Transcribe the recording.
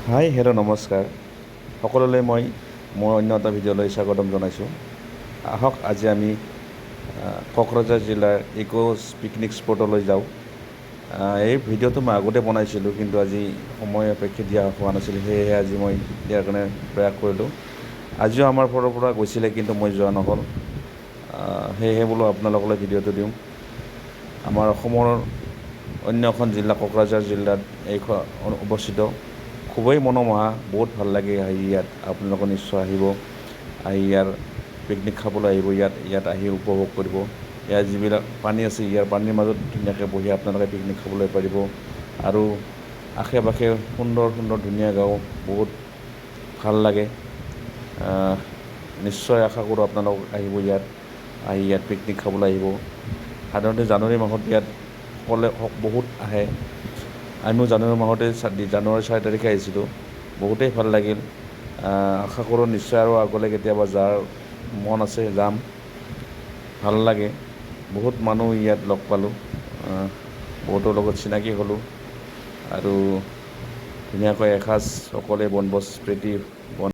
Hi hello' নমস্কাৰ সকলোলৈ মই মোৰ অন্য এটা ভিডিঅ'লৈ স্বাগতম জনাইছোঁ। আহক আজি আমি কোকৰাঝাৰ জিলাৰ ইকো পিকনিক স্পটলৈ যাওঁ। এই ভিডিঅ'টো মই আগতে বনাইছিলোঁ, কিন্তু আজি সময় অপেক্ষা দিয়া হোৱা নাছিল, সেয়েহে আজি মই দিয়াৰ কাৰণে প্ৰয়াস কৰিলোঁ। আজিও আমাৰ ফালৰ পৰা গৈছিলে, কিন্তু মই যোৱা নহ'ল, সেয়েহে বোলো আপোনালোকলৈ ভিডিঅ'টো দিওঁ। আমাৰ অসমৰ অন্য এখন জিলা কোকৰাঝাৰ জিলাত এইখন অৱস্থিত। খুবেই মনোমোহা, বহুত ভাল লাগে আহি ইয়াত। আপোনালোকে নিশ্চয় আহিব, আহি ইয়াৰ পিকনিক খাবলৈ আহিব, ইয়াত আহি উপভোগ কৰিব। ইয়াৰ যিবিলাক পানী আছে, ইয়াৰ পানীৰ মাজত ধুনীয়াকৈ বহি আপোনালোকে পিকনিক খাবলৈ পাৰিব। আৰু আশে পাশে সুন্দৰ সুন্দৰ ধুনীয়া গাঁও, বহুত ভাল লাগে। নিশ্চয় আশা কৰোঁ আপোনালোক আহিব আহি ইয়াত পিকনিক খাবলৈ আহিব। সাধাৰণতে জানুৱাৰী মাহত ইয়াত বহুত আহে। আমিও জানুৱাৰী মাহতে জানুৱাৰী 4 তাৰিখে আহিছিলোঁ, বহুতেই ভাল লাগিল। আশা কৰোঁ নিশ্চয় আৰু আগলৈ কেতিয়াবা যাৰ মন আছে যাম। ভাল লাগে, বহুত মানুহ ইয়াত লগ পালোঁ, বহুতৰ লগত চিনাকি হ'লোঁ, আৰু ধুনীয়াকৈ এসাঁজ সকলোৱে বনভোজ প্ৰীতি